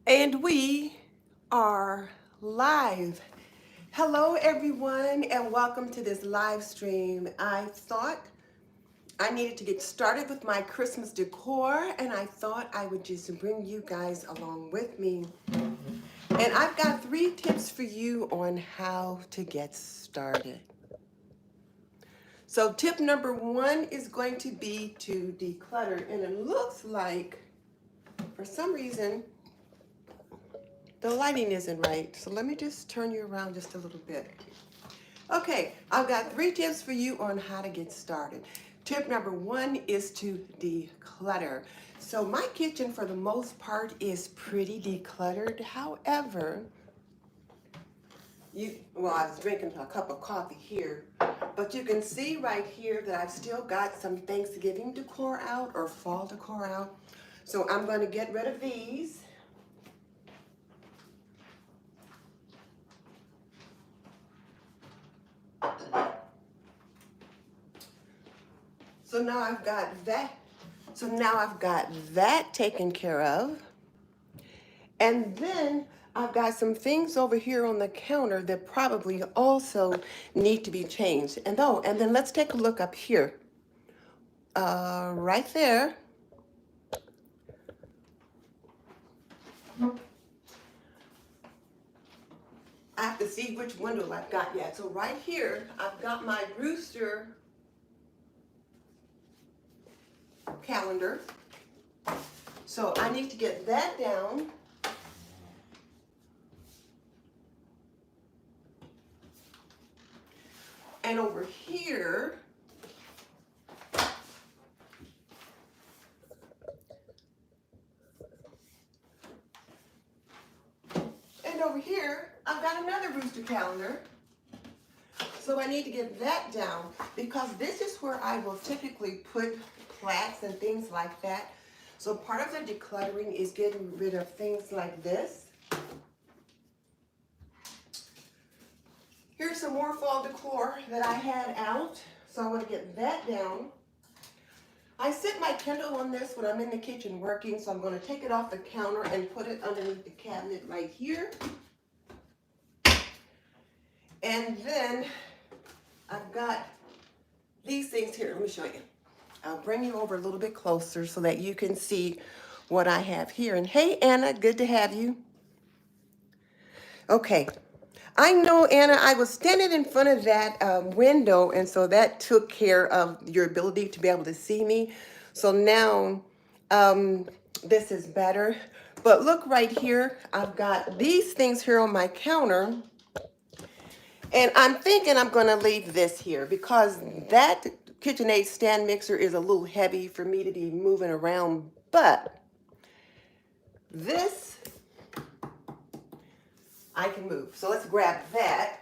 And we are live. Hello, everyone, and welcome to this live stream. I thought I needed to get started with my Christmas decor, and I thought I would just bring you guys along with me. And I've got 3 tips for you on how to get started. So, tip number 1 is going to be to declutter, and it looks like, for some reason, the lighting isn't right, so let me just turn you around just a little bit. Okay, I've got 3 tips for you on how to get started. Tip number 1 is to declutter. So my kitchen, for the most part, is pretty decluttered. However, I was drinking a cup of coffee here, but you can see right here that I've still got some Thanksgiving decor out or fall decor out. So I'm going to get rid of these. So now I've got that taken care of. And then I've got some things over here on the counter that probably also need to be changed. And then let's take a look up here. Right there. I have to see which window I've got yet. So right here, I've got my rooster calendar. So I need to get that down. And over here, I've got another rooster calendar. So I need to get that down because this is where I will typically put plaques and things like that. So part of the decluttering is getting rid of things like this. Here's some more fall decor that I had out. So I want to get that down. I set my Kindle on this when I'm in the kitchen working, so I'm going to take it off the counter and put it underneath the cabinet right here. And then I've got these things here. Let me show you. I'll bring you over a little bit closer so that you can see what I have here. And hey, Anna, good to have you. Okay. I know, Anna, I was standing in front of that window, and so that took care of your ability to be able to see me. So now this is better. But look right here. I've got these things here on my counter. And I'm thinking I'm going to leave this here because that KitchenAid stand mixer is a little heavy for me to be moving around. But this, I can move. So let's grab that.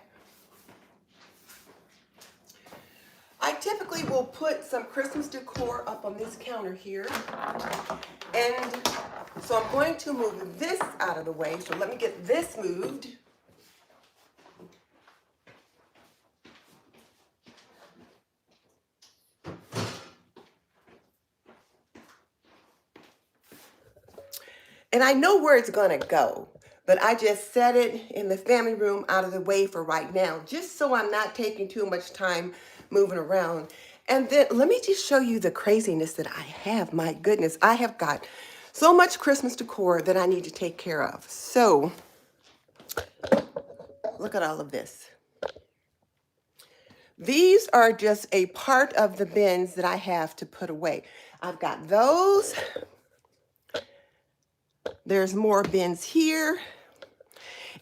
I typically will put some Christmas decor up on this counter here. And so I'm going to move this out of the way. So let me get this moved. And I know where it's going to go, but I just set it in the family room out of the way for right now, just so I'm not taking too much time moving around. And then let me just show you the craziness that I have. My goodness, I have got so much Christmas decor that I need to take care of. So look at all of this. These are just a part of the bins that I have to put away. I've got those. There's more bins here.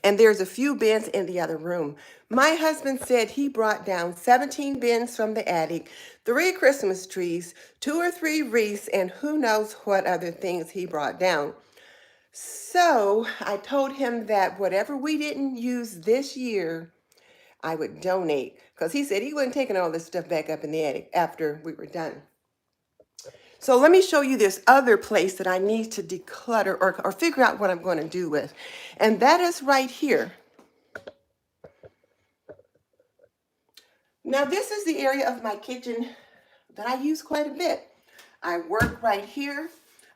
And there's a few bins in the other room. My husband said he brought down 17 bins from the attic, 3 Christmas trees, 2 or 3 wreaths, and who knows what other things he brought down. So I told him that whatever we didn't use this year, I would donate, because he said he wasn't taking all this stuff back up in the attic after we were done. So let me show you this other place that I need to declutter or figure out what I'm going to do with. And that is right here. Now this is the area of my kitchen that I use quite a bit. I work right here.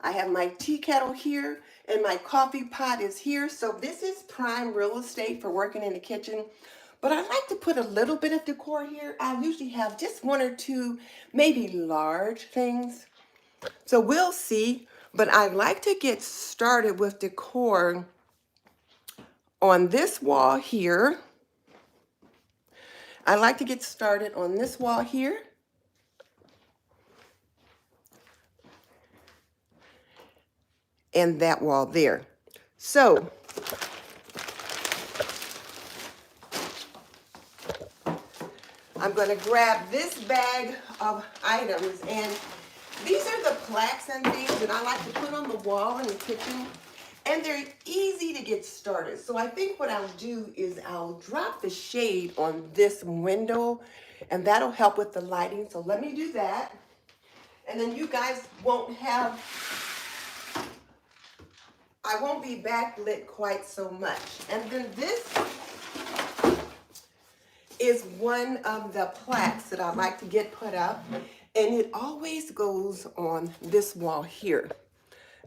I have my tea kettle here, and my coffee pot is here. So this is prime real estate for working in the kitchen. But I like to put a little bit of decor here. I usually have just one or two, maybe large things. So we'll see. But I like to get started with decor on this wall here. I like to get started on this wall here. And that wall there. So I'm going to grab this bag of items, and these are the plaques and things that I like to put on the wall in the kitchen, and they're easy to get started. So I think what I'll do is I'll drop the shade on this window, and that'll help with the lighting. So let me do that, and then you guys won't have, I won't be backlit quite so much. And then this is one of the plaques that I like to get put up, and it always goes on this wall here.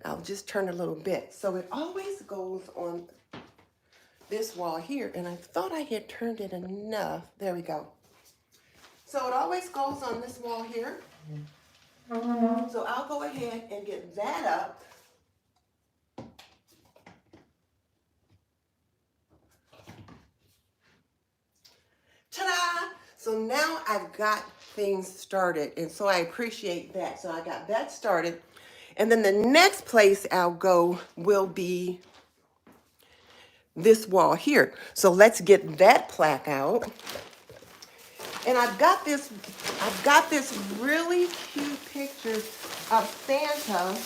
I'll just turn a little bit. So it always goes on this wall here, and I thought I had turned it enough. There we go. So it always goes on this wall here. So I'll go ahead and get that up. Ta-da! So now I've got things started, and so I appreciate that. So I got that started. And then the next place I'll go will be this wall here. So let's get that plaque out. And I've got this really cute picture of Santa.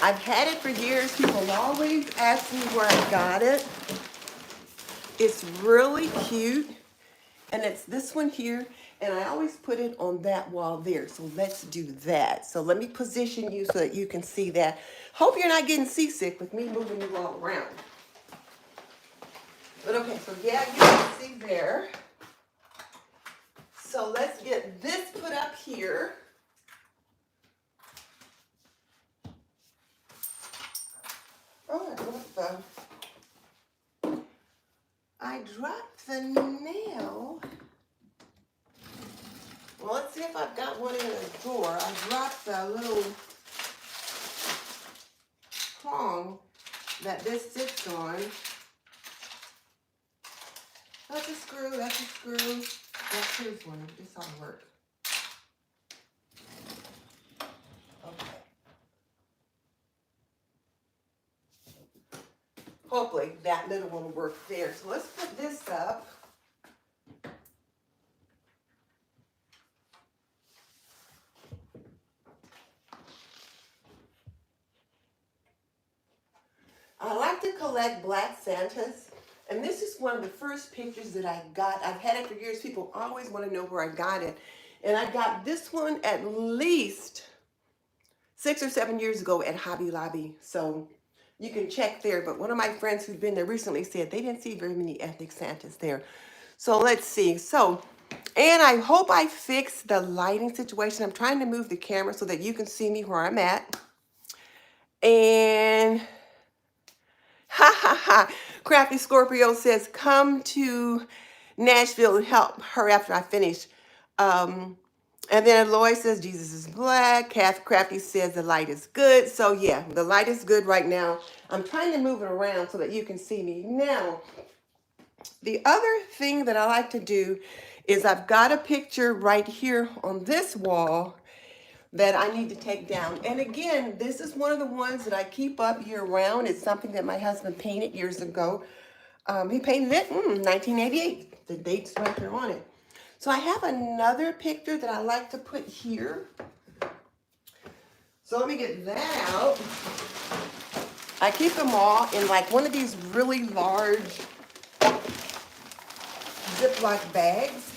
I've had it for years. People always ask me where I got it. It's really cute. And it's this one here. And I always put it on that wall there. So let's do that. So let me position you so that you can see that. Hope you're not getting seasick with me moving you all around. But okay, so yeah, you can see there. So let's get this put up here. Oh, I dropped the nail. Well, let's see if I've got one in the drawer. I dropped the little prong that this sits on. That's a screw, that's a screw. That's his one. This ought to work. Okay. Hopefully that little one will work there. So let's put this up. I like to collect black Santas, and this is one of the first pictures that I got. I've had it for years. People always want to know where I got it. And I got this one at least 6 or 7 years ago at Hobby Lobby. So you can check there. But one of my friends who'd been there recently said they didn't see very many ethnic Santas there. So let's see. So, and I hope I fixed the lighting situation. I'm trying to move the camera so that you can see me where I'm at. And ha ha ha. Crafty Scorpio says, come to Nashville and help her after I finish. And then Lloyd says, Jesus is black. Crafty says the light is good. So yeah, the light is good right now. I'm trying to move it around so that you can see me. Now, the other thing that I like to do is I've got a picture right here on this wall that I need to take down. And again, this is one of the ones that I keep up year round. It's something that my husband painted years ago. He painted it in 1988. The date's right there on it. So I have another picture that I like to put here. So let me get that out. I keep them all in like one of these really large Ziploc bags.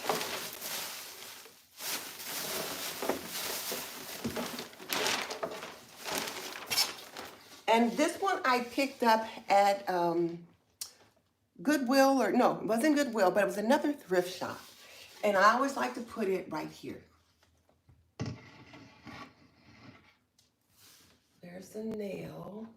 And this one I picked up at Goodwill, or no, it wasn't Goodwill, but it was another thrift shop. And I always like to put it right here. There's a nail.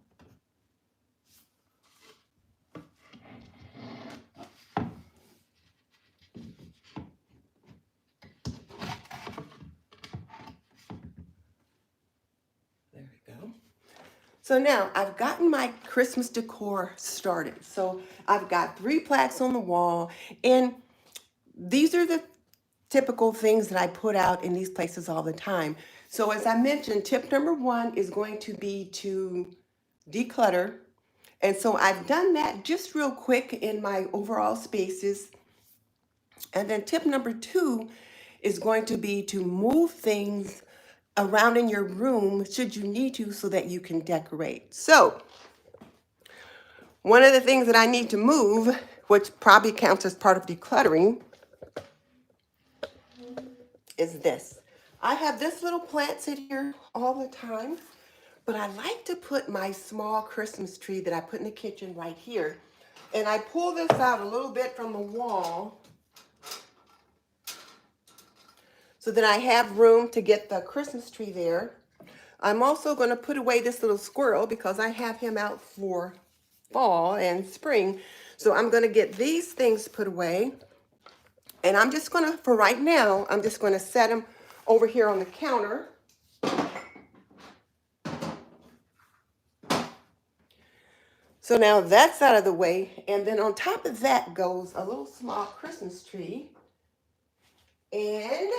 There we go. So now I've gotten my Christmas decor started. So I've got 3 plaques on the wall, and these are the typical things that I put out in these places all the time. So as I mentioned, tip number 1 is going to be to declutter. And so I've done that just real quick in my overall spaces. And then tip number 2 is going to be to move things around in your room should you need to so that you can decorate. So one of the things that I need to move, which probably counts as part of decluttering, is this. I have this little plant sit here all the time, but I like to put my small Christmas tree that I put in the kitchen right here. And I pull this out a little bit from the wall so that I have room to get the Christmas tree there. I'm also going to put away this little squirrel because I have him out for fall and spring. So I'm going to get these things put away. And I'm just going to, for right now, I'm just going to set them over here on the counter. So now that's out of the way. And then on top of that goes a little small Christmas tree. And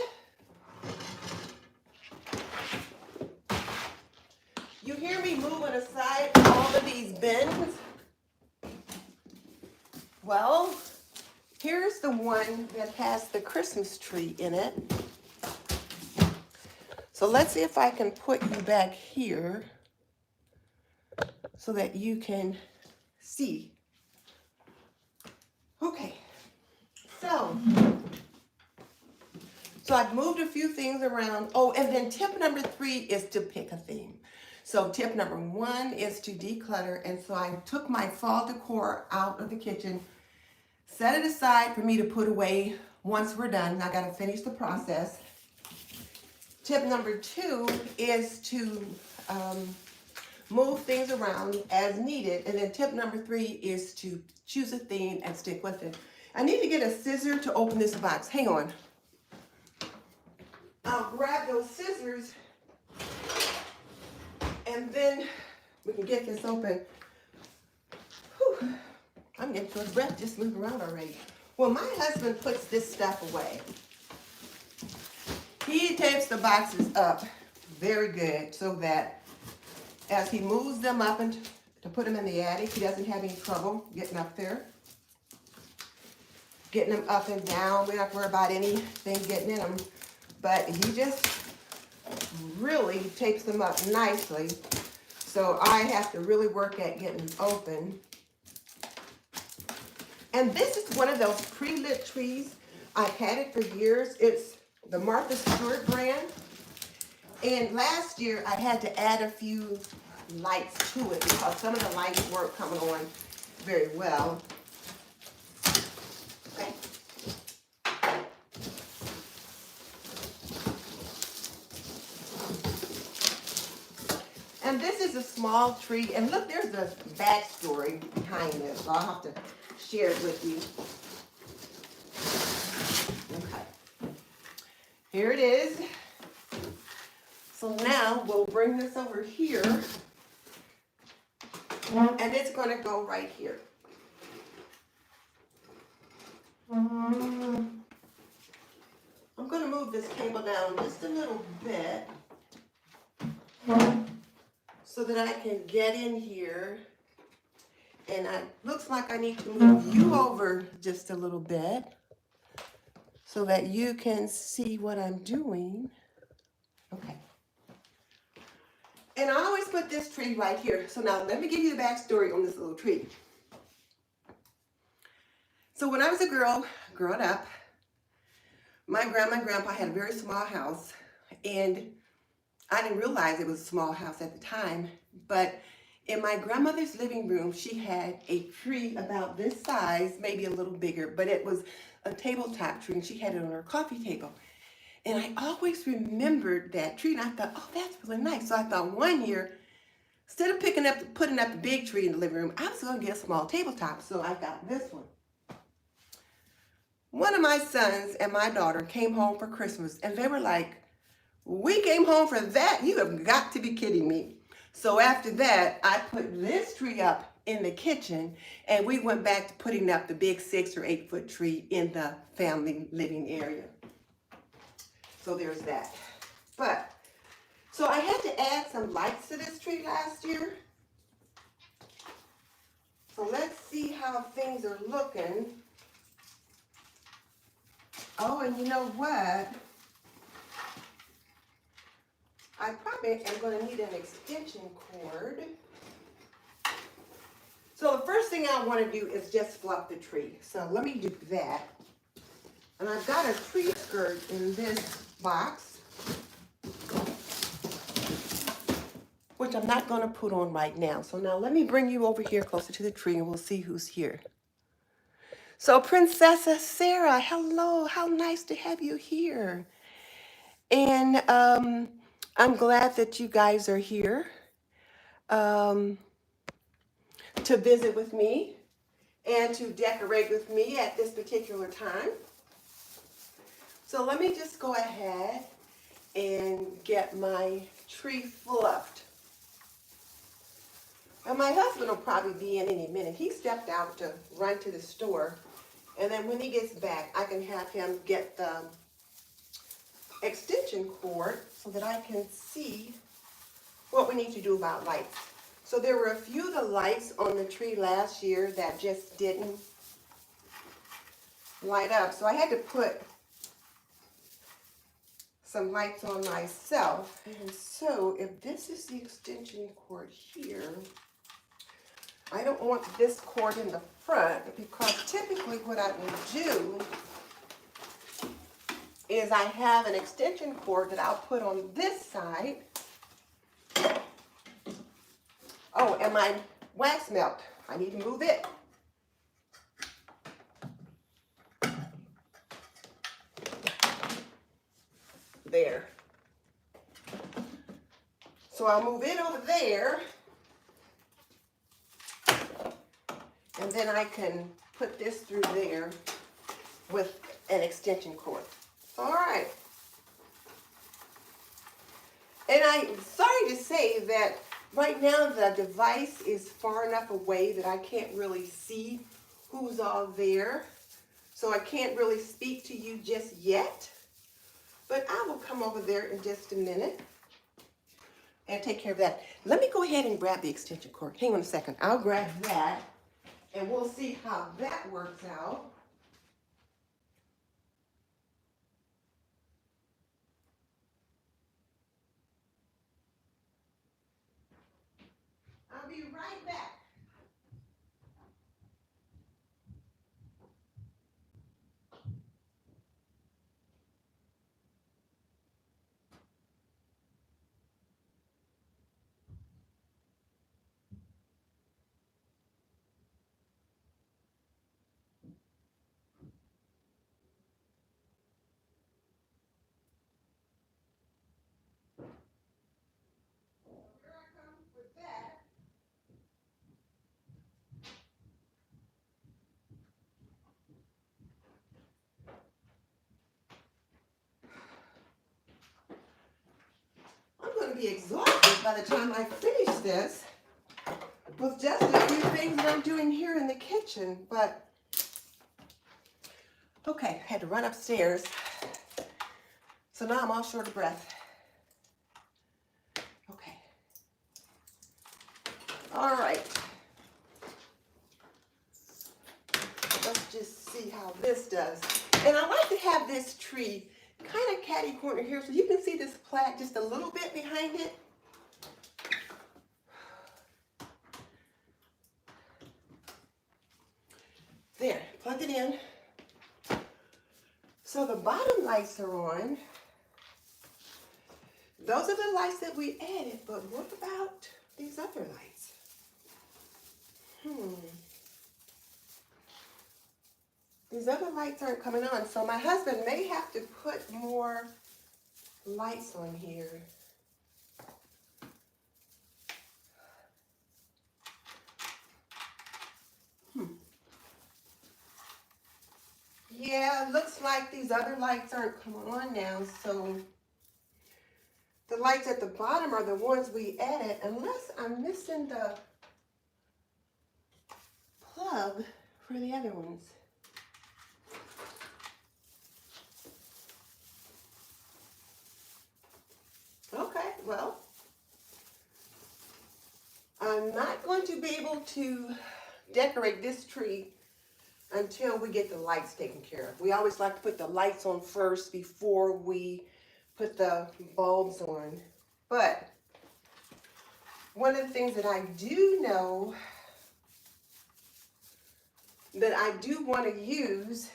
you hear me moving aside all of these bins? Well, here's the one that has the Christmas tree in it. So let's see if I can put you back here so that you can see. Okay, so I've moved a few things around. Oh, and then tip number 3 is to pick a theme. So tip number 1 is to declutter. And so I took my fall decor out of the kitchen, set it aside for me to put away once we're done. I got to finish the process. Tip number 2 is to move things around as needed. And then tip number 3 is to choose a theme and stick with it. I need to get a scissor to open this box. Hang on. I'll grab those scissors and then we can get this open. Whew. I'm getting to a breath just moving around already. Well, my husband puts this stuff away. He tapes the boxes up very good so that as he moves them up and to put them in the attic, he doesn't have any trouble getting up there. Getting them up and down. We don't have to worry about anything getting in them. But he just really tapes them up nicely. So I have to really work at getting them open. And this is one of those pre-lit trees. I've had it for years. It's the Martha Stewart brand. And last year I had to add a few lights to it because some of the lights weren't coming on very well. Okay. And this is a small tree. And look, there's a backstory behind this. So I'll have to share it with you. Okay. Here it is. So now we'll bring this over here. And it's going to go right here. I'm going to move this table down just a little bit so that I can get in here. And it looks like I need to move you over just a little bit so that you can see what I'm doing. Okay. And I always put this tree right here. So now let me give you the backstory on this little tree. So when I was a girl, growing up, my grandma and grandpa had a very small house, and I didn't realize it was a small house at the time, but in my grandmother's living room, she had a tree about this size, maybe a little bigger, but it was a tabletop tree, and she had it on her coffee table. And I always remembered that tree, and I thought, oh, that's really nice. So I thought one year, Instead of putting up the big tree in the living room, I was going to get a small tabletop, so I got this one. One of my sons and my daughter came home for Christmas, and they were like, "We came home for that? You have got to be kidding me." So after that, I put this tree up in the kitchen, and we went back to putting up the big 6 or 8 foot tree in the family living area. So there's that. So I had to add some lights to this tree last year. So let's see how things are looking. Oh, and you know what? I probably am going to need an extension cord. So the first thing I want to do is just fluff the tree. So let me do that. And I've got a tree skirt in this box, which I'm not going to put on right now. So now let me bring you over here closer to the tree and we'll see who's here. So Princessa Sarah, hello, how nice to have you here. And I'm glad that you guys are here to visit with me and to decorate with me at this particular time. So let me just go ahead and get my tree fluffed. And my husband will probably be in any minute. He stepped out to run to the store. And then when he gets back, I can have him get the extension cord so that I can see what we need to do about lights. So there were a few of the lights on the tree last year that just didn't light up. So I had to put some lights on myself. And so if this is the extension cord here, I don't want this cord in the front because typically what I will do is I have an extension cord that I'll put on this side. Oh, and my wax melt. I need to move it. There. So I'll move it over there. And then I can put this through there with an extension cord. All right. And I'm sorry to say that right now the device is far enough away that I can't really see who's all there. So I can't really speak to you just yet. But I will come over there in just a minute and take care of that. Let me go ahead and grab the extension cord. Hang on a second. I'll grab that and we'll see how that works out. I'll be right back. Here I come with that. I'm going to be exhausted by the time I finish this with just a few things that I'm doing here in the kitchen. But, okay, I had to run upstairs. So now I'm all short of breath. Okay. All right. Let's just see how this does. And I like to have this tree kind of catty corner here so you can see this plaque just a little bit behind it. There, plug it in. So the bottom lights are on. Those are the lights that we added, but what about these other lights? These other lights aren't coming on, so my husband may have to put more lights on here. like these other lights aren't coming on now, so the lights at the bottom are the ones we added, unless I'm missing the plug for the other ones. Okay, well, I'm not going to be able to decorate this tree until we get the lights taken care of. We always like to put the lights on first before we put the bulbs on. But one of the things that I do know that I do want to use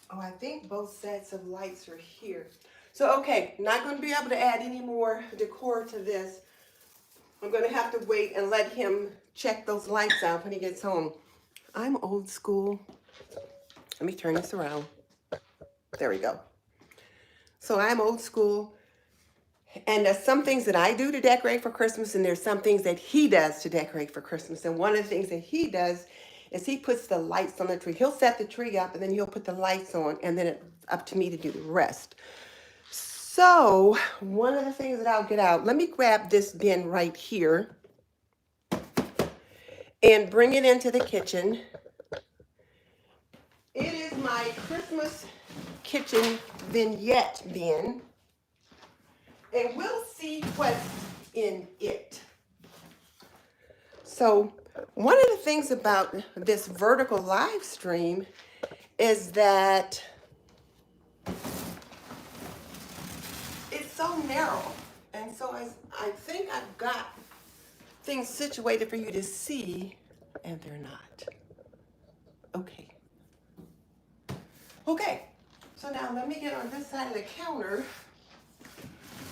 oh, I think both sets of lights are here. So, okay, not going to be able to add any more decor to this. I'm going to have to wait and let him check those lights out when he gets home. I'm old school. Let me turn this around. There we go. So I'm old school. And there's some things that I do to decorate for Christmas, and there's some things that he does to decorate for Christmas. And one of the things that he does is he puts the lights on the tree. He'll set the tree up, and then he'll put the lights on, and then it's up to me to do the rest. So one of the things that I'll get out, let me grab this bin right here and bring it into the kitchen. It is my Christmas kitchen vignette bin, and we'll see what's in it. So one of the things about this vertical live stream is that it's so narrow. And so I think I've got things situated for you to see, and they're not. Okay. Okay, so now let me get on this side of the counter.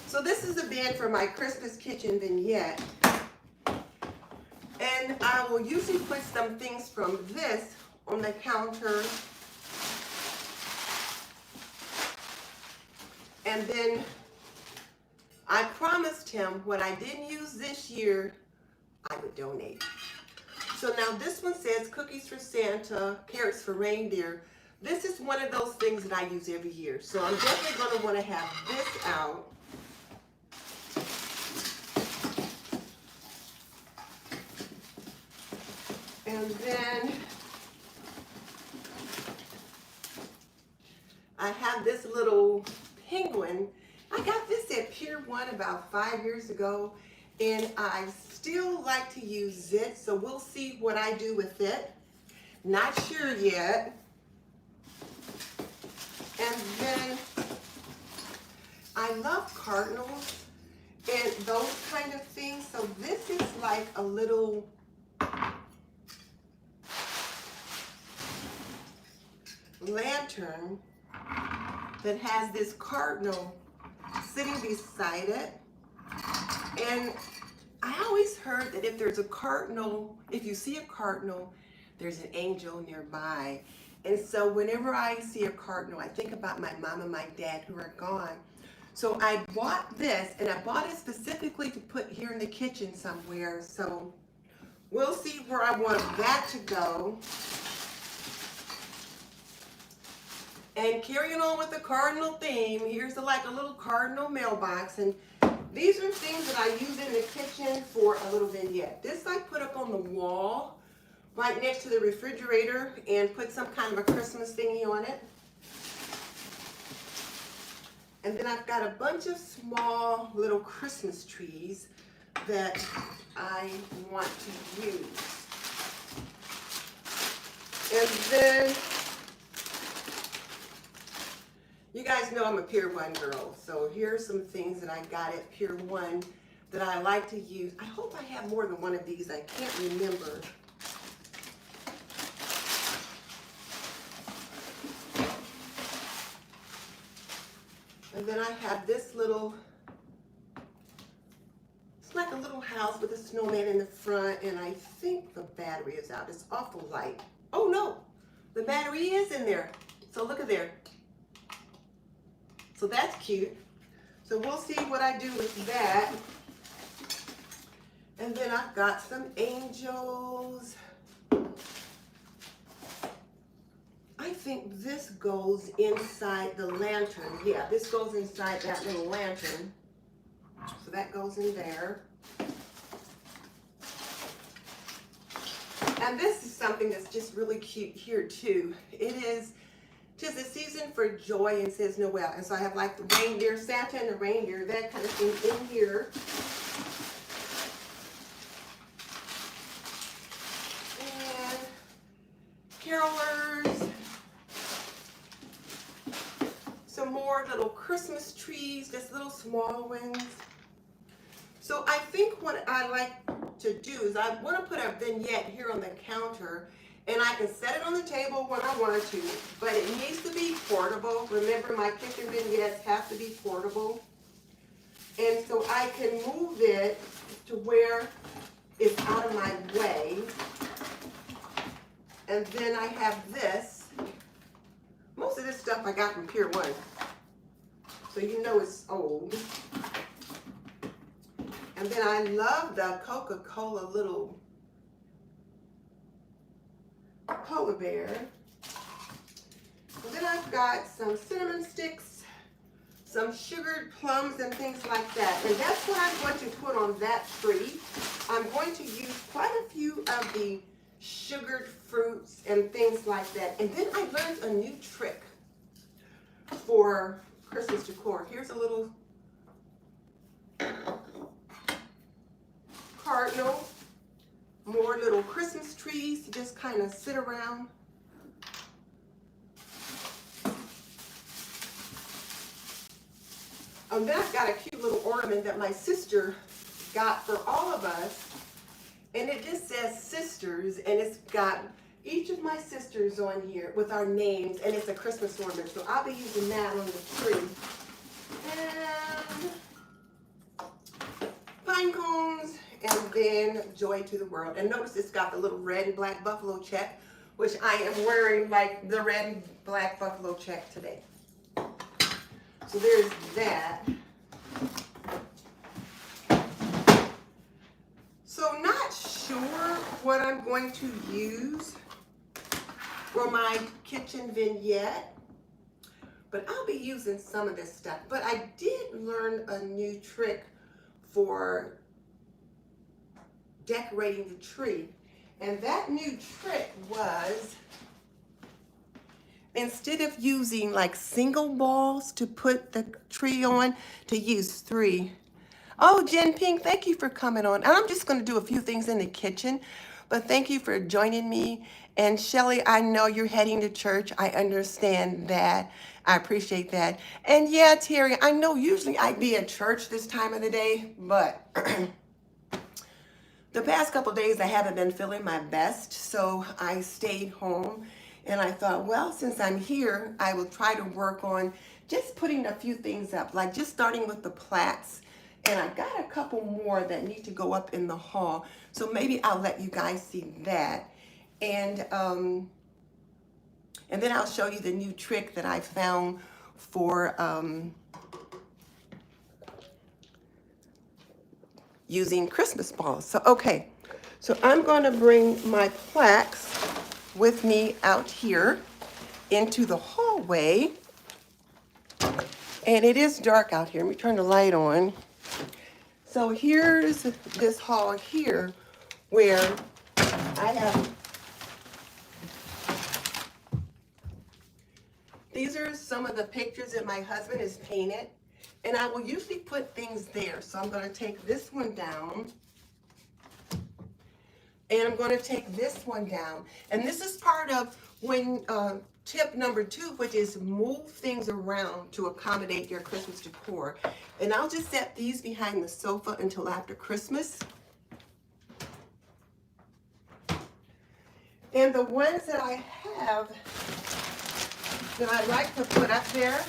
So this is a bin for my Christmas kitchen vignette. And I will usually put some things from this on the counter. And then I promised him what I didn't use this year, I would donate. So now this one says cookies for Santa, carrots for reindeer. This is one of those things that I use every year. So I'm definitely going to want to have this out. And then I have this little penguin. I got this at Pier 1 about 5 years ago, and I still like to use it, so we'll see what I do with it. Not sure yet. And then I love cardinals and those kind of things, so this is like a little lantern that has this cardinal sitting beside it. And I always heard that if there's a cardinal, if you see a cardinal, there's an angel nearby. And so whenever I see a cardinal, I think about my mom and my dad who are gone. So I bought this, and I bought it specifically to put here in the kitchen somewhere. So we'll see where I want that to go. And carrying on with the cardinal theme, here's like a little cardinal mailbox. And these are things that I use in the kitchen for a little vignette. This I put up on the wall right next to the refrigerator and put some kind of a Christmas thingy on it. And then I've got a bunch of small little Christmas trees that I want to use. And then you guys know I'm a Pier 1 girl, so here's some things that I got at Pier 1 that I like to use. I hope I have more than one of these. I can't remember. And then I have this little, it's like a little house with a snowman in the front, and I think the battery is out. It's awful light. Oh no, the battery is in there. So look at there. So that's cute. So we'll see what I do with that. And then I've got some angels. I think this goes inside the lantern. Yeah, this goes inside that little lantern. So that goes in there. And this is something that's just really cute here too. It is just a season for joy and says Noel. And so I have like the reindeer, Santa and the reindeer, that kind of thing in here. And carolers. Some more little Christmas trees, just little small ones. So I think what I like to do is I want to put a vignette here on the counter, and I can set it on the table when I want to, but it needs to be portable. Remember, my kitchen vignettes have to be portable. And so I can move it to where it's out of my way. And then I have this. Most of this stuff I got from Pier 1. So you know it's old. And then I love the Coca-Cola little polar bear. And then I've got some cinnamon sticks, some sugared plums and things like that. And that's what I'm going to put on that tree. I'm going to use quite a few of the sugared fruits and things like that. And then I learned a new trick for Christmas decor. Here's a little cardinal, more little Christmas trees to just kind of sit around. Then I've got a cute little ornament that my sister got for all of us, and it just says sisters, and it's got each of my sisters on here with our names, and it's a Christmas ornament, so I'll be using that on the tree. And pine cones, and then joy to the world. And notice it's got the little red and black buffalo check, which I am wearing like the red and black buffalo check today. So there's that. So not sure what I'm going to use for my kitchen vignette, but I'll be using some of this stuff. But I did learn a new trick for decorating the tree. And that new trick was, instead of using like single balls to put the tree on, to use 3. Oh, Jen Pink, thank you for coming on. And I'm just going to do a few things in the kitchen, but thank you for joining me. And Shelly, I know you're heading to church. I understand that. I appreciate that. And yeah, Terry, I know usually I'd be at church this time of the day, but the past couple days I haven't been feeling my best, so I stayed home. And I thought, well, since I'm here, I will try to work on just putting a few things up, like just starting with the plaques. And I've got a couple more that need to go up in the hall. So maybe I'll let you guys see that. And then I'll show you the new trick that I found for using Christmas balls. So, okay. So I'm going to bring my plaques with me out here into the hallway. And it is dark out here. Let me turn the light on. So here's this hall here where I have, these are some of the pictures that my husband has painted, and I will usually put things there. So I'm going to take this one down, and I'm going to take this one down. And this is part of when tip number 2, which is move things around to accommodate your Christmas decor. And I'll just set these behind the sofa until after Christmas. And the ones that I have that I like to put up there,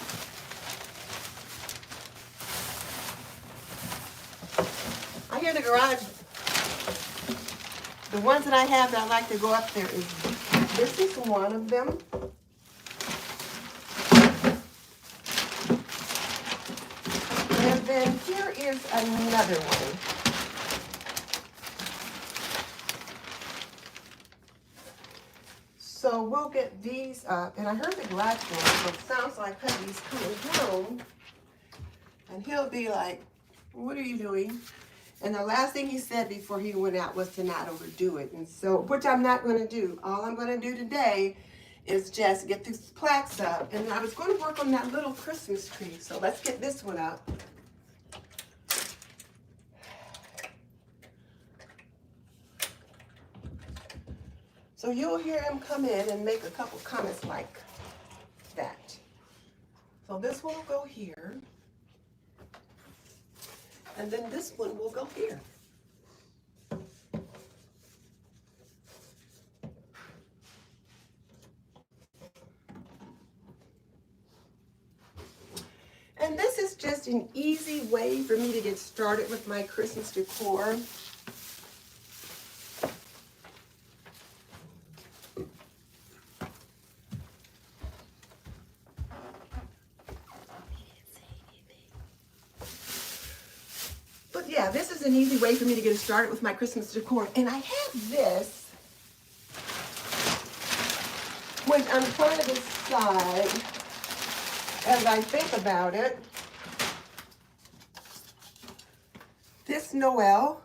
I hear the garage. The ones that I have that I like to go up there is, this is one of them. And And then here is another one. So we'll get these up, and I heard the garage door, so it sounds like hubby's coming home. And he'll be like, what are you doing? And the last thing he said before he went out was to not overdo it. And so, which I'm not going to do. All I'm going to do today is just get these plaques up. And I was going to work on that little Christmas tree. So let's get this one up. So you'll hear him come in and make a couple comments like that. So this one will go here. And then this one will go here. And this is just an easy way for me to get started with my Christmas decor. But yeah, this is an easy way for me to get started with my Christmas decor. And I have this, which I'm trying to decide as I think about it. This Noel,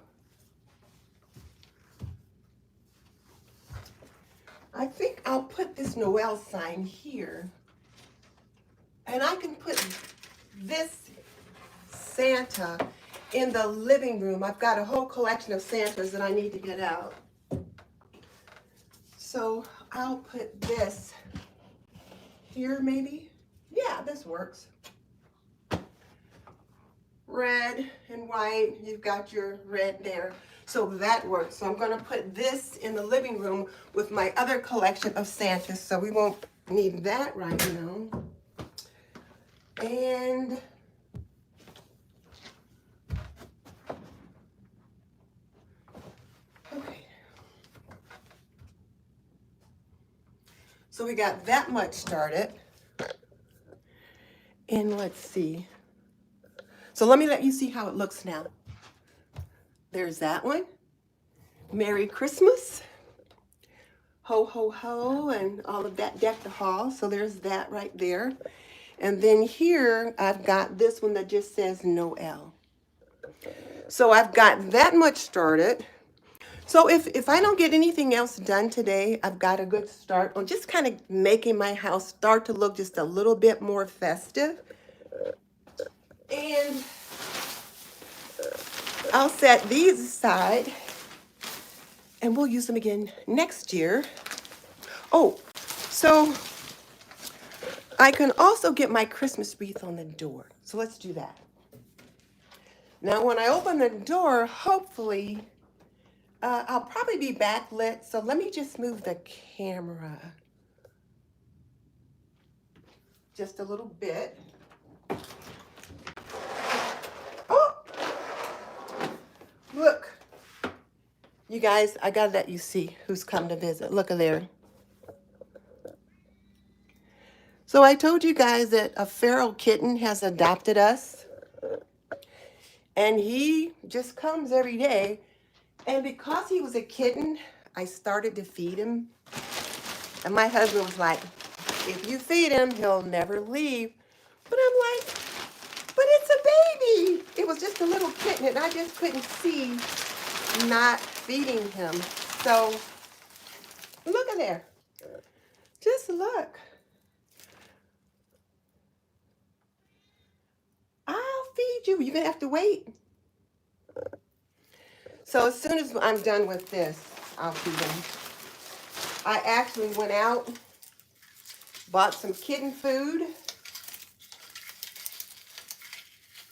I think I'll put this Noel sign here. And I can put this Santa in the living room. I've got a whole collection of Santas that I need to get out. So I'll put this here maybe. Yeah, this works. Red and white, you've got your red there. So that works. So I'm going to put this in the living room with my other collection of Santas. So we won't need that right now. And okay. So we got that much started. And let's see. So let you see how it looks now. There's that one. Merry Christmas. Ho, ho, ho, and all of that, deck the hall. So there's that right there. And then here, I've got this one that just says Noel. So I've got that much started. So if I don't get anything else done today, I've got a good start on just kind of making my house start to look just a little bit more festive. And I'll set these aside and we'll use them again next year. Oh, so I can also get my Christmas wreath on the door. So let's do that. Now, when I open the door, hopefully, I'll probably be backlit. So let me just move the camera just a little bit. Oh, look. You guys, I gotta let you see who's come to visit. Look at there. So I told you guys that a feral kitten has adopted us. And he just comes every day. And because he was a kitten, I started to feed him. And my husband was like, if you feed him, he'll never leave. But I'm like, but it's a baby. It was just a little kitten and I just couldn't see not feeding him. So look at there. Just look. I'll feed you. You're going to have to wait. So as soon as I'm done with this, I'll feed him. I actually went out, bought some kitten food.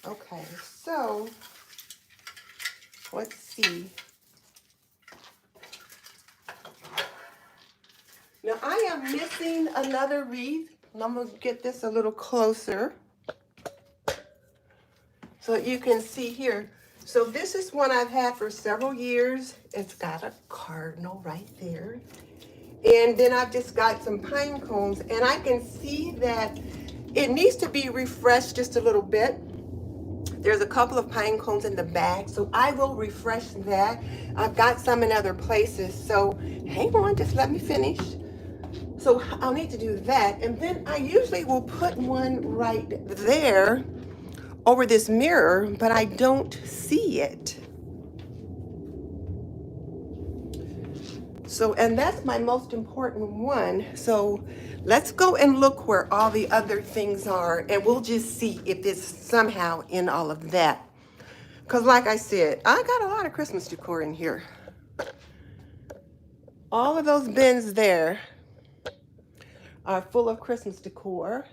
Okay, so let's see. Now I am missing another wreath. And I'm going to get this a little closer so that you can see here. So this is one I've had for several years. It's got a cardinal right there. And then I've just got some pine cones, and I can see that it needs to be refreshed just a little bit. There's a couple of pine cones in the bag, so I will refresh that. I've got some in other places, so hang on, just let me finish. So I'll need to do that, and then I usually will put one right there over this mirror, but I don't see it. So, and that's my most important one. So let's go and look where all the other things are, and we'll just see if it's somehow in all of that. Because like I said, I got a lot of Christmas decor in here. All of those bins there are full of Christmas decor.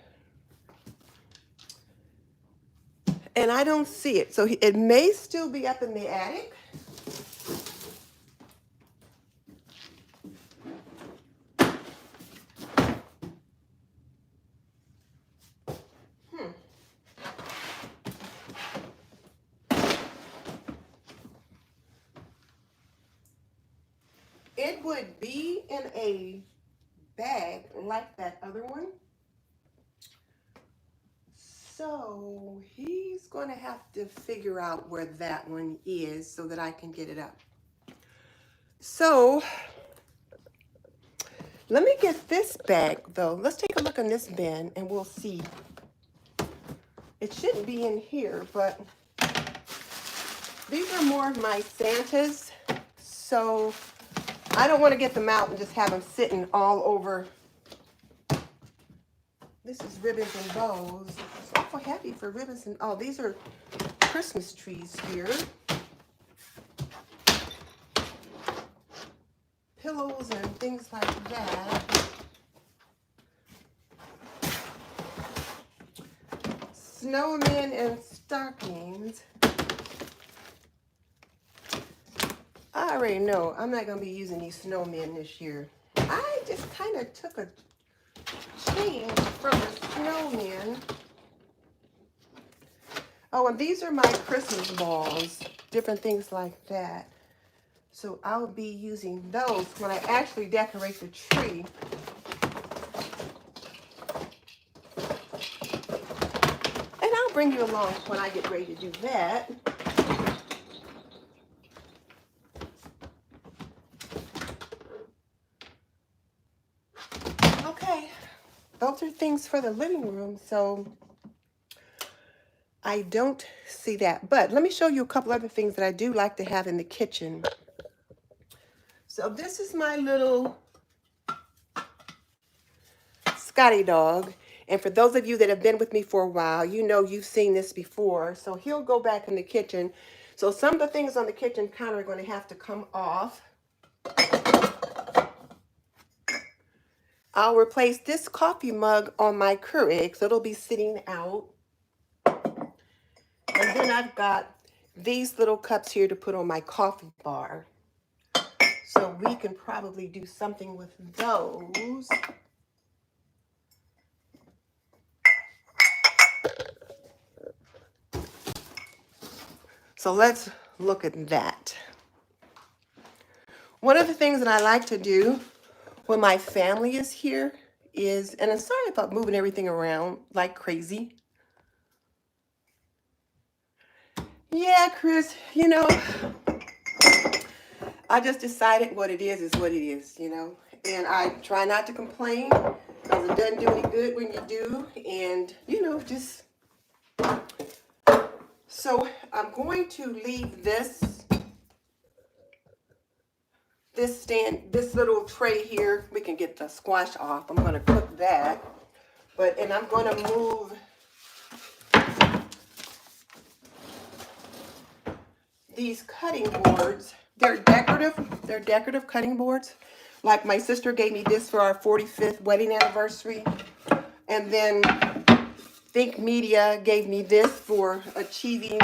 And I don't see it. So it may still be up in the attic. It would be in a bag like that other one. So he's going to have to figure out where that one is so that I can get it up. So let me get this bag though. Let's take a look in this bin and we'll see. It shouldn't be in here, but these are more of my Santas. So I don't want to get them out and just have them sitting all over. This is ribbons and bows. It's awful heavy for ribbons and, oh, these are Christmas trees here. Pillows and things like that. Snowmen and stockings. I already know I'm not going to be using these snowmen this year. I just kind of took a change from the snowmen. Oh, and these are my Christmas balls, different things like that. So I'll be using those when I actually decorate the tree. And I'll bring you along when I get ready to do that. Okay, those are things for the living room, so I don't see that. But let me show you a couple other things that I do like to have in the kitchen. So this is my little Scotty dog. And for those of you that have been with me for a while, you know you've seen this before. So he'll go back in the kitchen. So some of the things on the kitchen counter are going to have to come off. I'll replace this coffee mug on my Keurig, so it'll be sitting out. And then I've got these little cups here to put on my coffee bar. So we can probably do something with those. So let's look at that. One of the things that I like to do when my family is here is, and I'm sorry about moving everything around like crazy. Yeah, Chris, you know, I just decided what it is what it is, you know. And I try not to complain because it doesn't do any good when you do. And, you know, just... So I'm going to leave this little tray here. We can get the squash off. I'm going to cook that. And I'm going to move these cutting boards. They're decorative cutting boards. Like my sister gave me this for our 45th wedding anniversary. And then Think Media gave me this for achieving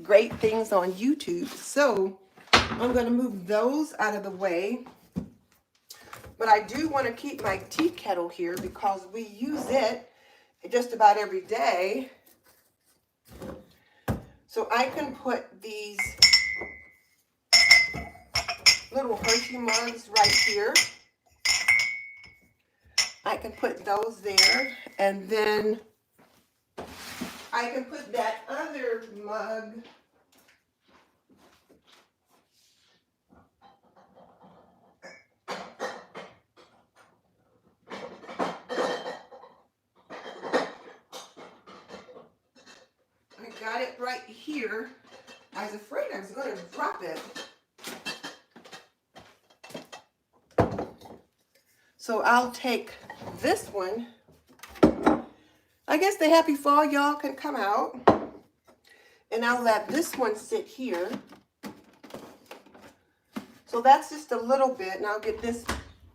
great things on YouTube. So I'm going to move those out of the way. But I do want to keep my tea kettle here because we use it just about every day. So I can put these little Hershey mugs right here. I can put those there. And then I can put that other mug I got it right here. I was afraid I was going to drop it. So I'll take this one. I guess the happy fall y'all can come out. And I'll let this one sit here. So that's just a little bit, and I'll get this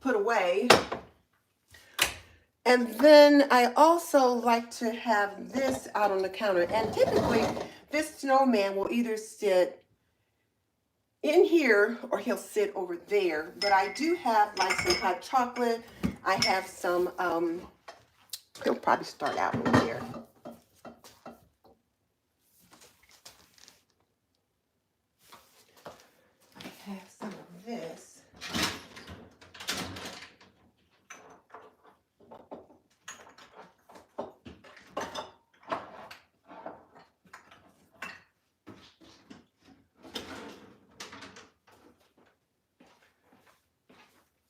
put away. And then I also like to have this out on the counter. And typically, this snowman will either sit in here or he'll sit over there. But I do have like some hot chocolate. I have some, he'll probably start out in here. I have some of this.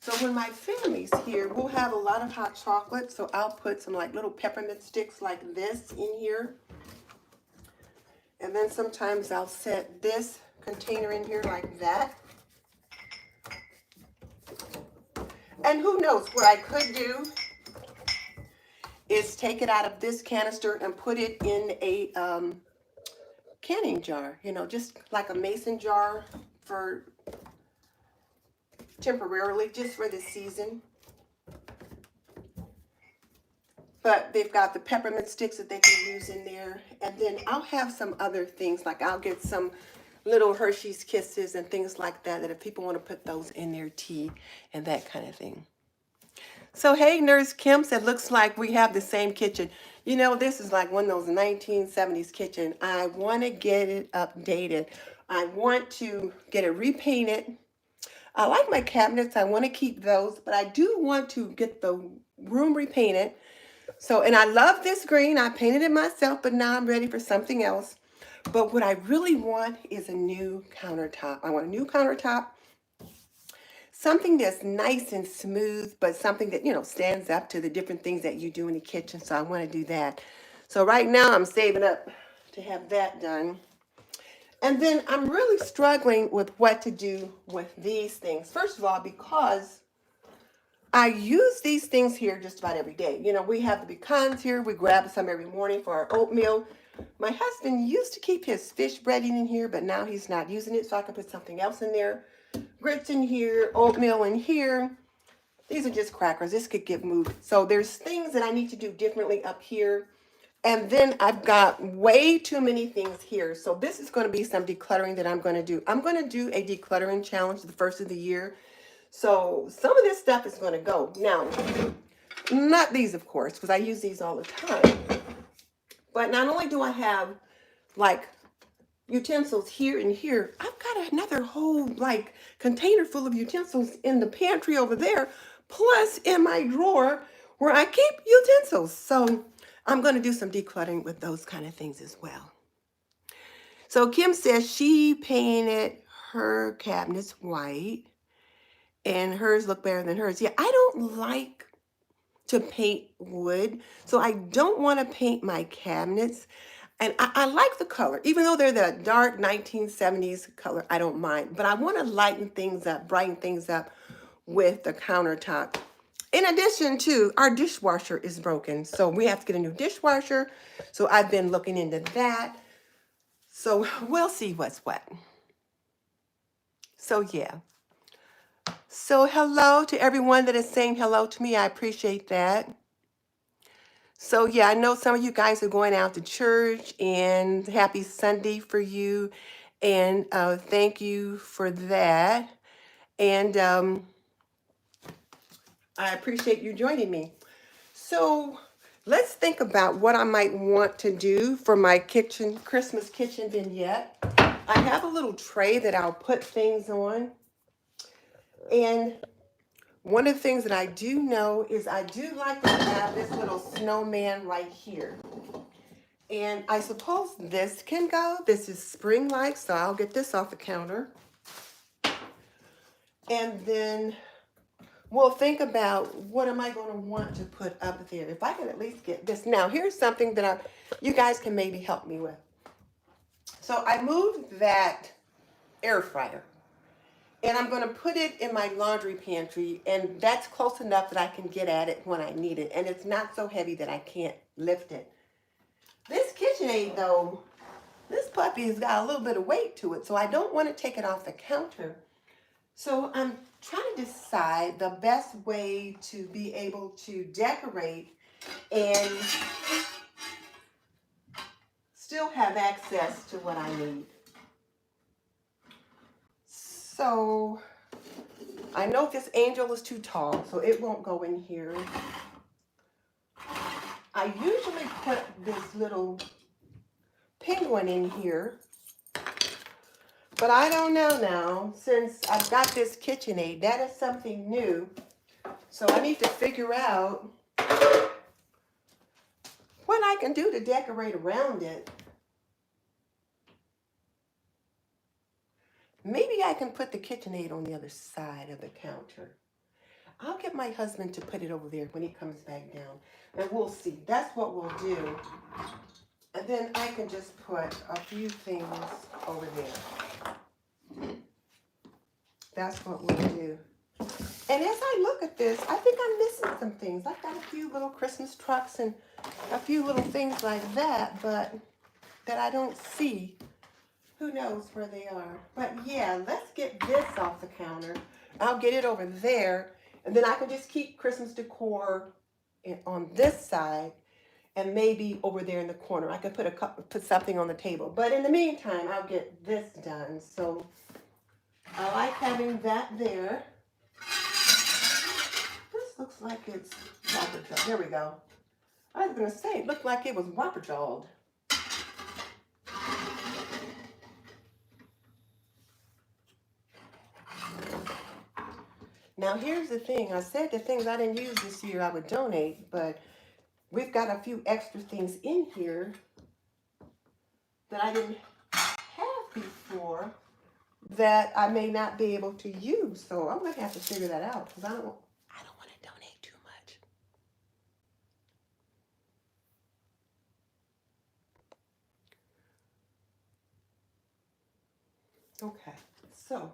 So when my family's here, we'll have a lot of hot chocolate. So I'll put some like little peppermint sticks like this in here. And then sometimes I'll set this container in here like that. And who knows, what I could do is take it out of this canister and put it in a canning jar, you know, just like a mason jar for temporarily, just for the season. But they've got the peppermint sticks that they can use in there. And then I'll have some other things, like I'll get some little Hershey's Kisses and things like that, that if people want to put those in their tea and that kind of thing. So, hey, Nurse Kim said, looks like we have the same kitchen. You know, this is like one of those 1970s kitchen. I want to get it updated. I want to get it repainted. I like my cabinets. I want to keep those, but I do want to get the room repainted. So, and I love this green. I painted it myself, but now I'm ready for something else. But what I really want is a new countertop. I want a new countertop. Something that's nice and smooth, but something that, you know, stands up to the different things that you do in the kitchen. So I want to do that. So right now I'm saving up to have that done. And then I'm really struggling with what to do with these things. First of all, because I use these things here just about every day. You know, we have the pecans here. We grab some every morning for our oatmeal. My husband used to keep his fish breading in here, but now he's not using it, so I can put something else in there. Grits in here, oatmeal in here. These are just crackers. This could get moved. So there's things that I need to do differently up here. And then I've got way too many things here. So this is going to be some decluttering that I'm going to do. I'm going to do a decluttering challenge the first of the year. So some of this stuff is going to go. Now, not these, of course, because I use these all the time. But not only do I have like utensils here and here, I've got another whole like container full of utensils in the pantry over there, plus in my drawer where I keep utensils. So I'm going to do some decluttering with those kind of things as well. So Kim says she painted her cabinets white and hers look better than hers. Yeah, I don't like to paint wood, so I don't want to paint my cabinets. And I like the color, even though they're the dark 1970s color, I don't mind. But I want to lighten things up, brighten things up with the countertop. In addition to, our dishwasher is broken, so we have to get a new dishwasher. So I've been looking into that. So we'll see what's what. So yeah. So hello to everyone that is saying hello to me. I appreciate that. So yeah, I know some of you guys are going out to church, and happy Sunday for you. And thank you for that. And I appreciate you joining me. So let's think about what I might want to do for my kitchen, Christmas kitchen vignette. I have a little tray that I'll put things on. And one of the things that I do know is I do like to have this little snowman right here. And I suppose this can go. This is spring-like, so I'll get this off the counter. And then we'll think about what am I going to want to put up there. If I can at least get this. Now, here's something that you guys can maybe help me with. So I moved that air fryer. And I'm going to put it in my laundry pantry, and that's close enough that I can get at it when I need it. And it's not so heavy that I can't lift it. This KitchenAid, though, this puppy's got a little bit of weight to it, so I don't want to take it off the counter. So I'm trying to decide the best way to be able to decorate and still have access to what I need. So I know this angel is too tall, so it won't go in here. I usually put this little penguin in here. But I don't know now, since I've got this KitchenAid, that is something new. So I need to figure out what I can do to decorate around it. Maybe I can put the KitchenAid on the other side of the counter. I'll get my husband to put it over there when he comes back down. And we'll see. That's what we'll do. And then I can just put a few things over there. That's what we'll do. And as I look at this, I think I'm missing some things. I've got a few little Christmas trucks and a few little things like that, but that I don't see. Who knows where they are? But yeah, let's get this off the counter. I'll get it over there, and then I can just keep Christmas decor on this side, and maybe over there in the corner. I could put something on the table. But in the meantime, I'll get this done. So I like having that there. This looks like it's whopper jawed. There we go. I was going to say, it looked like it was whopper jawed. Now here's the thing. I said the things I didn't use this year I would donate, but we've got a few extra things in here that I didn't have before that I may not be able to use. So I'm going to have to figure that out because I don't want to donate too much. Okay, so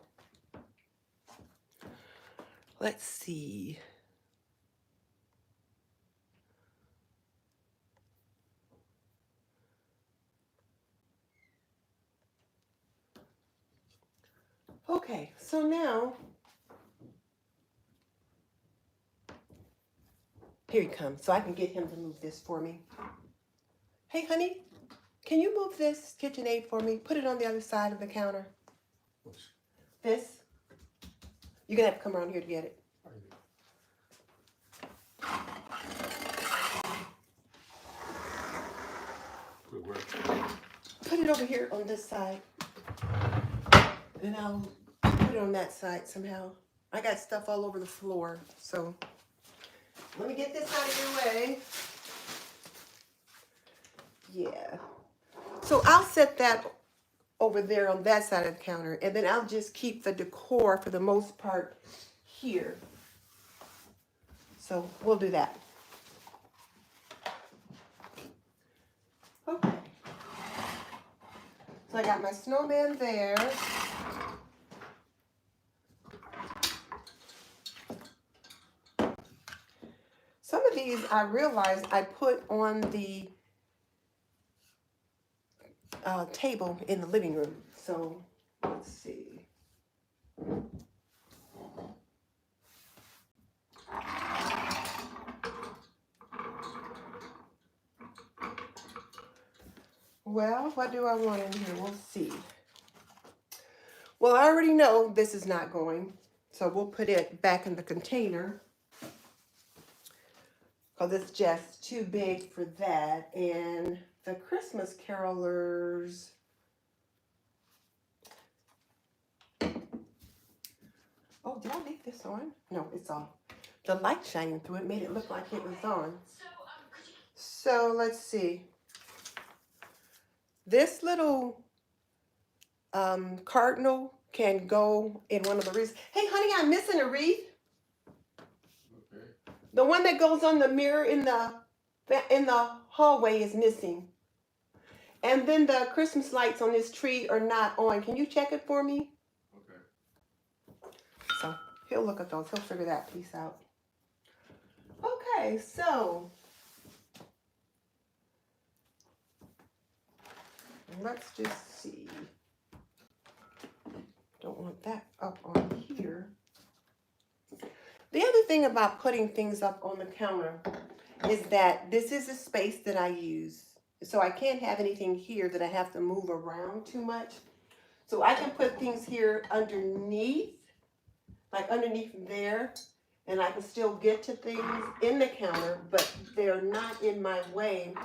let's see. Okay, so now, here he comes, so I can get him to move this for me. Hey, honey, can you move this KitchenAid for me? Put it on the other side of the counter. This. You're going to have to come around here to get it. Put it over here on this side. And I'll put it on that side somehow. I got stuff all over the floor, so let me get this out of your way. Yeah. So I'll set that over there on that side of the counter, and then I'll just keep the decor for the most part here. So we'll do that. Okay. So I got my snowman there. Some of these I realized I put on the table in the living room. So let's see. Well, what do I want in here? We'll see. Well, I already know this is not going, so we'll put it back in the container because it's just too big for that. And the Christmas carolers, oh, did I leave this on? No, it's off. The light shining through it made it look like it was on. So let's see. This little cardinal can go in one of the wreaths. Hey, honey, I'm missing a wreath. Okay. The one that goes on the mirror in the hallway is missing. And then the Christmas lights on this tree are not on. Can you check it for me? Okay. So he'll look at those. He'll figure that piece out. Okay, so let's just see. Don't want that up on here. The other thing about putting things up on the counter is that this is a space that I use. So I can't have anything here that I have to move around too much. So I can put things here underneath, like underneath there, and I can still get to things in the counter, but they're not in my way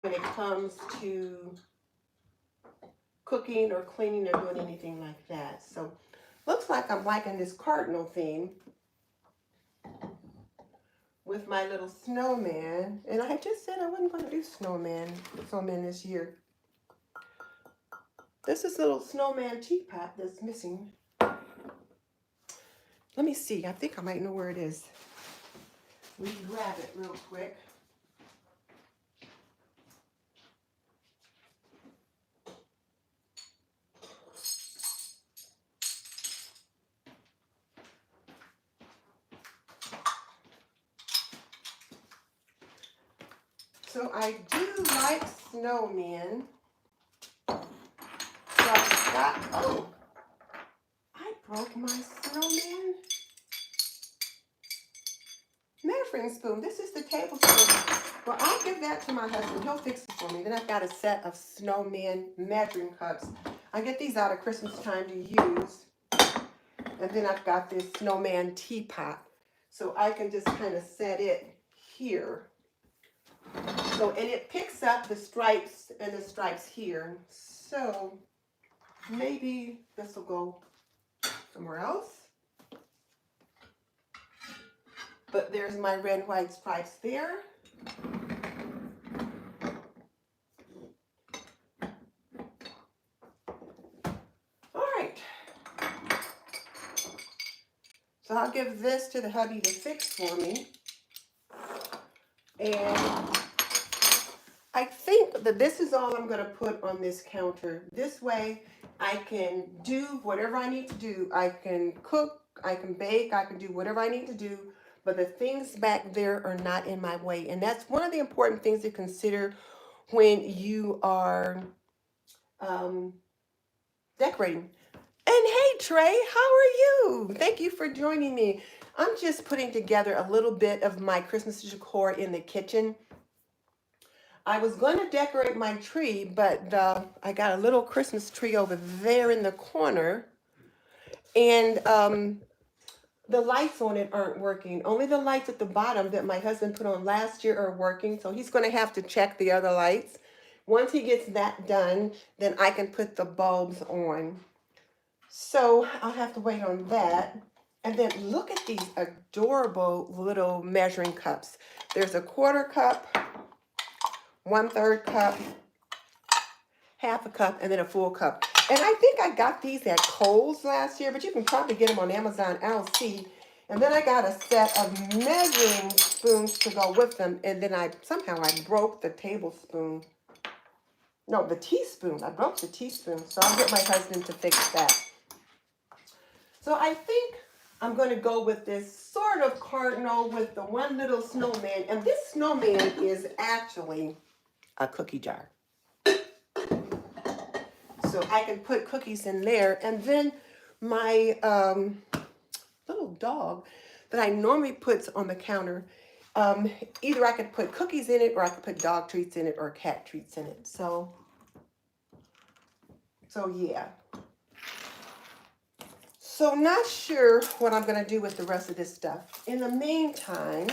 when it comes to cooking or cleaning or doing anything like that. So looks like I'm liking this cardinal theme with my little snowman. And I just said I wasn't going to do snowman this year. This is a little snowman teapot that's missing. Let me see. I think I might know where it is. We can grab it real quick. So I do like snowmen. So I've got, oh, I broke my snowman measuring spoon. This is the tablespoon. Well, I'll give that to my husband. He'll fix it for me. Then I've got a set of snowman measuring cups. I get these out at Christmas time to use. And then I've got this snowman teapot. So I can just kind of set it here. So, and it picks up the stripes and the stripes here. So maybe this will go somewhere else. But there's my red and white stripes there. All right. So I'll give this to the hubby to fix for me. And I think that this is all I'm going to put on this counter. This way I can do whatever I need to do. I can cook, I can bake, I can do whatever I need to do, but the things back there are not in my way. And that's one of the important things to consider when you are decorating. And hey, Trey, how are you? Thank you for joining me. I'm just putting together a little bit of my Christmas decor in the kitchen. I was going to decorate my tree, but I got a little Christmas tree over there in the corner, and the lights on it aren't working. Only the lights at the bottom that my husband put on last year are working, so he's going to have to check the other lights. Once he gets that done, then I can put the bulbs on. So I'll have to wait on that. And then look at these adorable little measuring cups. There's a 1/4 cup, 1/3 cup, 1/2 cup, and then a full cup. And I think I got these at Kohl's last year, but you can probably get them on Amazon LC. And then I got a set of measuring spoons to go with them. And then somehow I broke the tablespoon. No, the teaspoon. I broke the teaspoon. So I'll get my husband to fix that. So I think I'm going to go with this sort of cardinal with the one little snowman. And this snowman is actually a cookie jar. So I can put cookies in there. And then my little dog that I normally put on the counter, either I could put cookies in it, or I could put dog treats in it, or cat treats in it. So yeah. So not sure what I'm going to do with the rest of this stuff. In the meantime,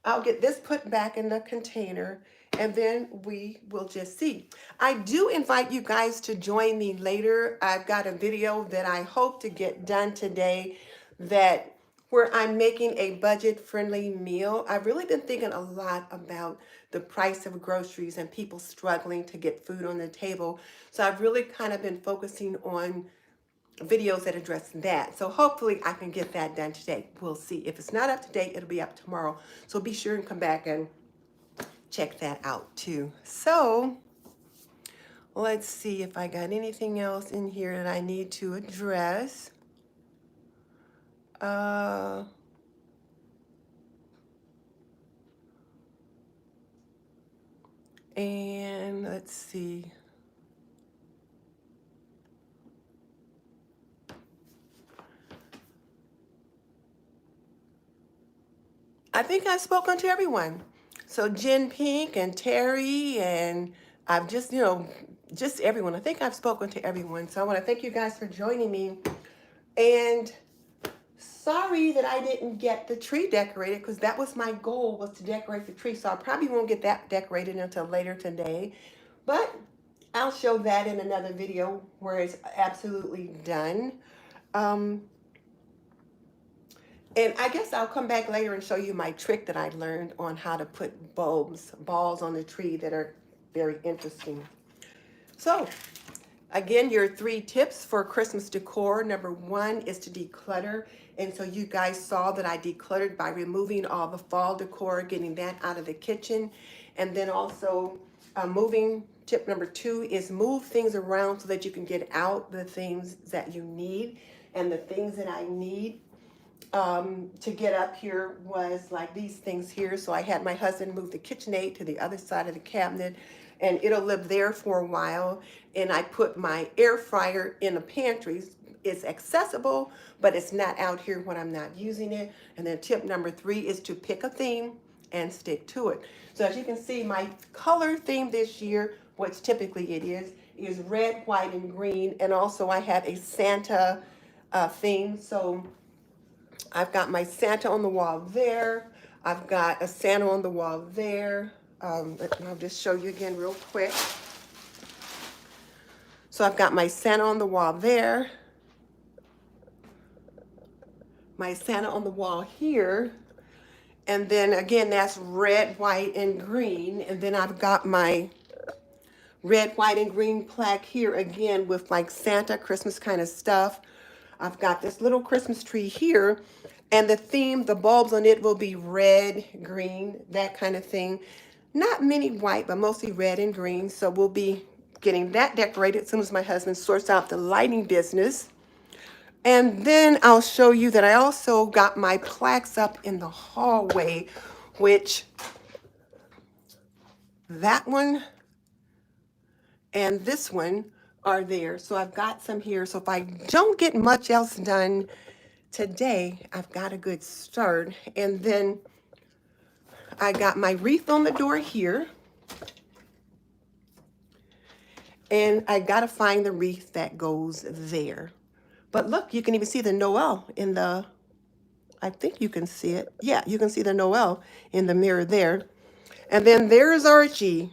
I'll get this put back in the container, and then we will just see. I do invite you guys to join me later. I've got a video that I hope to get done today that where I'm making a budget-friendly meal. I've really been thinking a lot about the price of groceries and people struggling to get food on the table. So I've really kind of been focusing on videos that address that. So hopefully I can get that done today. We'll see. If it's not up to date, it'll be up tomorrow. So be sure and come back and check that out too. So let's see if I got anything else in here that I need to address. And let's see. I think I've spoken to everyone. So Jen Pink and Terry, and I've just, just everyone. I think I've spoken to everyone. So I want to thank you guys for joining me. And sorry that I didn't get the tree decorated, because that was my goal, was to decorate the tree. So I probably won't get that decorated until later today. But I'll show that in another video where it's absolutely done. And I guess I'll come back later and show you my trick that I learned on how to put balls on the tree that are very interesting. So, again, your 3 tips for Christmas decor. Number 1 is to declutter. And so you guys saw that I decluttered by removing all the fall decor, getting that out of the kitchen. And then also tip number 2 is move things around so that you can get out the things that you need. And the things that I need to get up here was like these things here. So I had my husband move the KitchenAid to the other side of the cabinet, and it'll live there for a while. And I put my air fryer in the pantry. It's accessible, but it's not out here when I'm not using it. And then tip number 3 is to pick a theme and stick to it. So as you can see, my color theme this year, which typically it is red, white, and green. And also I have a Santa theme. So I've got my Santa on the wall there. I've got a Santa on the wall there. I'll just show you again real quick. So I've got my Santa on the wall there. My Santa on the wall here. And then again, that's red, white, and green. And then I've got my red, white, and green plaque here again with like Santa Christmas kind of stuff. I've got this little Christmas tree here, and the theme, the bulbs on it will be red, green, that kind of thing. Not many white, but mostly red and green. So we'll be getting that decorated as soon as my husband sorts out the lighting business. And then I'll show you that I also got my plaques up in the hallway, which that one and this one are there. So I've got some here. So if I don't get much else done today, I've got a good start. And then I got my wreath on the door here. And I got to find the wreath that goes there. But look, you can even see the Noel in the, I think you can see it. Yeah, you can see the Noel in the mirror there. And then there's Archie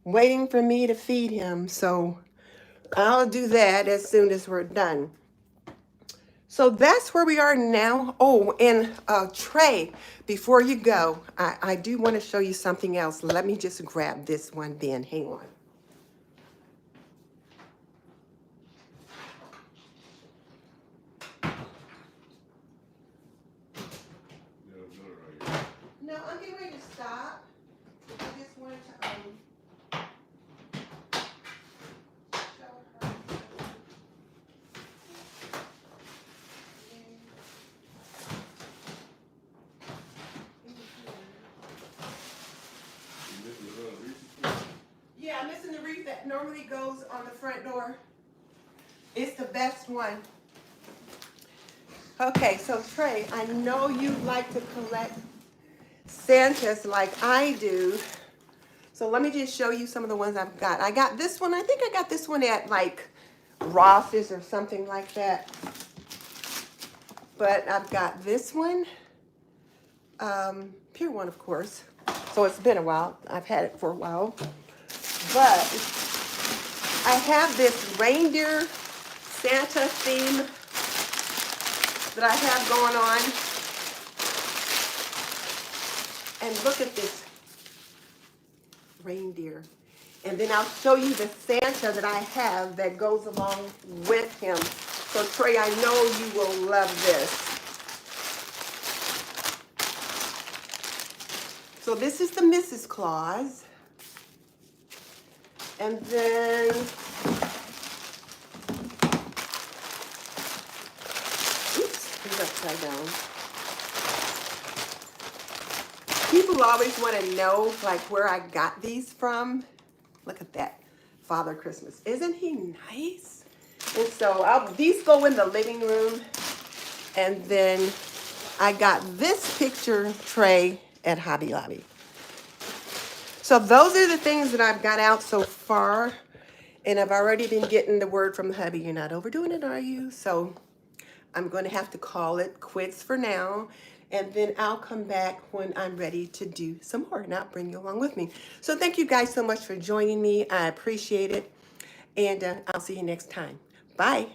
waiting for me to feed him. So I'll do that as soon as we're done. So that's where we are now. Oh, and Trey, before you go, I do want to show you something else. Let me just grab this one then. Hang on. No, I'm getting ready to stop. I just wanted to yeah, I'm missing the wreath that normally goes on the front door. It's the best one. Okay, so Trey, I know you like to collect Santas like I do. So let me just show you some of the ones I've got. I got this one. I think I got this one at like Ross's or something like that. But I've got this one. Pure one, of course. So it's been a while. I've had it for a while. But I have this reindeer Santa theme that I have going on. And look at this reindeer. And then I'll show you the Santa that I have that goes along with him. So Trey, I know you will love this. So this is the Mrs. Claus. And then oops, he's upside down. People always want to know like where I got these from. Look at that, Father Christmas. Isn't he nice? And so these go in the living room. And then I got this picture tray at Hobby Lobby. So those are the things that I've got out so far. And I've already been getting the word from hubby, you're not overdoing it, are you? So I'm going to have to call it quits for now. And then I'll come back when I'm ready to do some more, and I'll bring you along with me. So thank you guys so much for joining me. I appreciate it. And I'll see you next time. Bye.